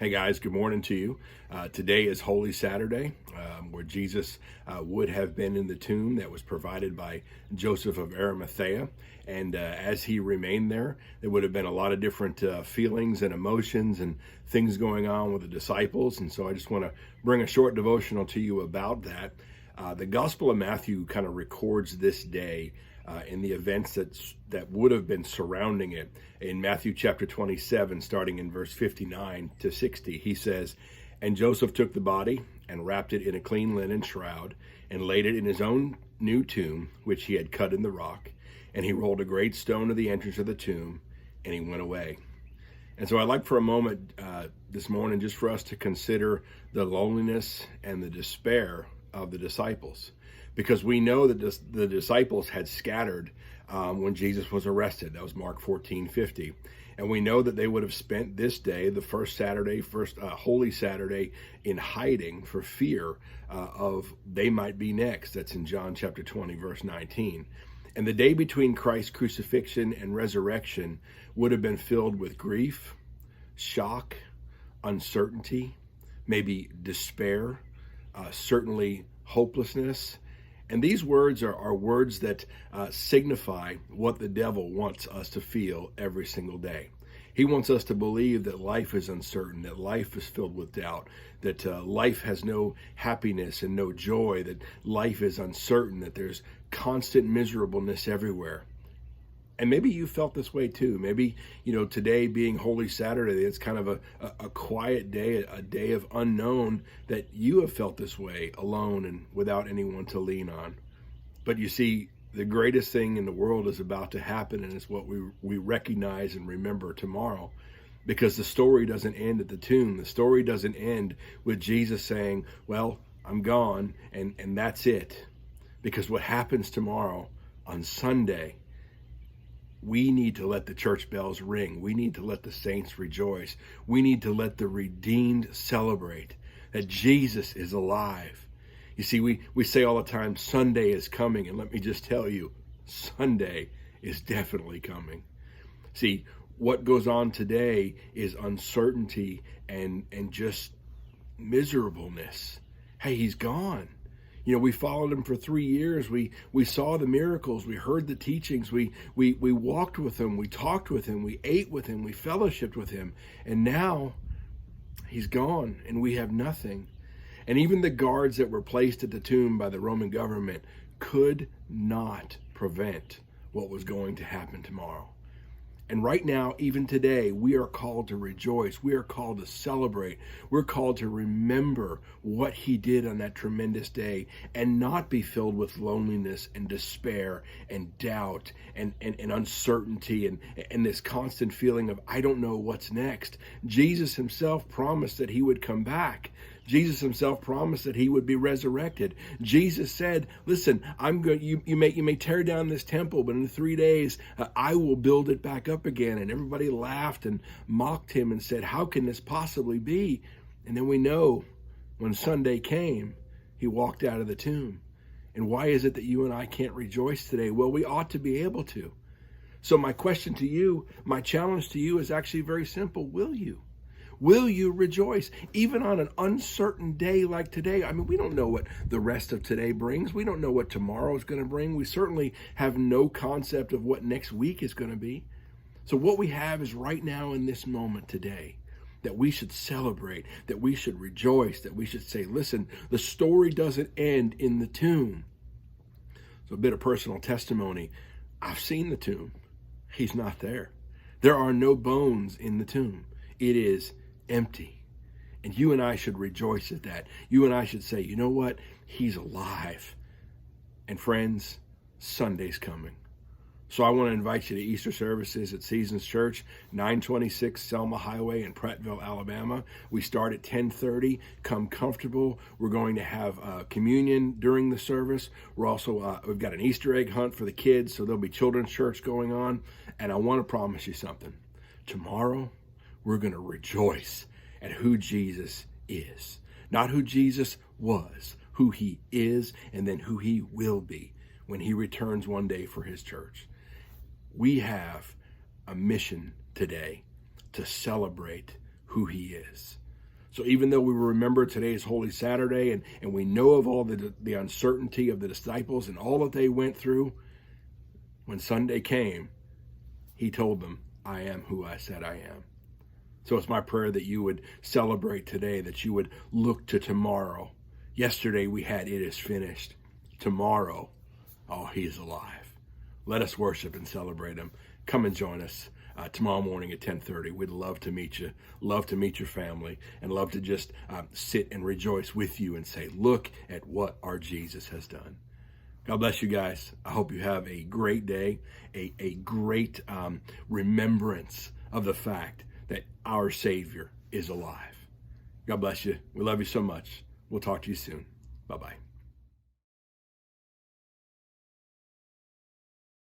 Hey guys, good morning to you. Today is Holy Saturday, where Jesus would have been in the tomb that was provided by Joseph of Arimathea. And as he remained there, there would have been a lot of different feelings and emotions and things going on with the disciples. And so I just want to bring a short devotional to you about that. The Gospel of Matthew kind of records this day in the events that would have been surrounding it. In Matthew chapter 27, starting in verse 59 to 60, he says, "And Joseph took the body and wrapped it in a clean linen shroud and laid it in his own new tomb, which he had cut in the rock. And he rolled a great stone to the entrance of the tomb, and he went away." And so I'd like for a moment this morning just for us to consider the loneliness and the despair of the disciples, because we know that the disciples had scattered when Jesus was arrested. That was Mark 14:50. And we know that they would have spent this day, the first Holy Saturday, in hiding for fear of they might be next. That's in John chapter 20, verse 19. And the day between Christ's crucifixion and resurrection would have been filled with grief, shock, uncertainty, maybe despair, certainly hopelessness. And these words are words that signify what the devil wants us to feel every single day. He wants us to believe that life is uncertain, that life is filled with doubt, that life has no happiness and no joy, that life is uncertain, that there's constant miserableness everywhere. And maybe you felt this way too. Maybe, today being Holy Saturday, it's kind of a quiet day, a day of unknown, that you have felt this way, alone and without anyone to lean on. But you see, the greatest thing in the world is about to happen, and it's what we recognize and remember tomorrow. Because the story doesn't end at the tomb. The story doesn't end with Jesus saying, "Well, I'm gone," and that's it. Because what happens tomorrow on Sunday, we need to let the church bells ring. We need to let the saints rejoice. We need to let the redeemed celebrate that Jesus is alive. You see, we say all the time, Sunday is coming. And let me just tell you, Sunday is definitely coming. See, what goes on today is uncertainty and just miserableness. Hey, he's gone. We followed him for 3 years. We saw the miracles. We heard the teachings. We walked with him. We talked with him. We ate with him. We fellowshiped with him. And now he's gone and we have nothing. And even the guards that were placed at the tomb by the Roman government could not prevent what was going to happen tomorrow. And right now, even today, we are called to rejoice. We are called to celebrate. We're called to remember what he did on that tremendous day and not be filled with loneliness and despair and doubt and uncertainty and this constant feeling of, I don't know what's next. Jesus himself promised that he would come back. Jesus himself promised that he would be resurrected. Jesus said, "Listen, I'm going. You may tear down this temple, but in 3 days I will build it back up again." And everybody laughed and mocked him and said, "How can this possibly be?" And then we know when Sunday came, he walked out of the tomb. And why is it that you and I can't rejoice today? Well, we ought to be able to. So my question to you, my challenge to you is actually very simple. Will you? Will you rejoice, even on an uncertain day like today? I mean, we don't know what the rest of today brings. We don't know what tomorrow is going to bring. We certainly have no concept of what next week is going to be. So what we have is right now in this moment today, that we should celebrate, that we should rejoice, that we should say, listen, the story doesn't end in the tomb. So a bit of personal testimony. I've seen the tomb. He's not there. There are no bones in the tomb. It is empty. And you and I should rejoice at that. You and I should say, you know what? He's alive. And friends, Sunday's coming. So I want to invite you to Easter services at Seasons Church, 926 Selma Highway in Prattville, Alabama. We start at 10:30. Come comfortable. We're going to have communion during the service. We're also, we've got an Easter egg hunt for the kids, so there'll be children's church going on. And I want to promise you something. Tomorrow, we're going to rejoice at who Jesus is. Not who Jesus was, who he is, and then who he will be when he returns one day for his church. We have a mission today to celebrate who he is. So even though we remember today is Holy Saturday and we know of all the uncertainty of the disciples and all that they went through, when Sunday came, he told them, I am who I said I am. So it's my prayer that you would celebrate today, that you would look to tomorrow. Yesterday we had it is finished. Tomorrow, oh, he is alive. Let us worship and celebrate him. Come and join us tomorrow morning at 10:30. We'd love to meet you, love to meet your family, and love to just sit and rejoice with you and say, look at what our Jesus has done. God bless you guys. I hope you have a great day, a great remembrance of the fact that our Savior is alive. God bless you. We love you so much. We'll talk to you soon. Bye-bye.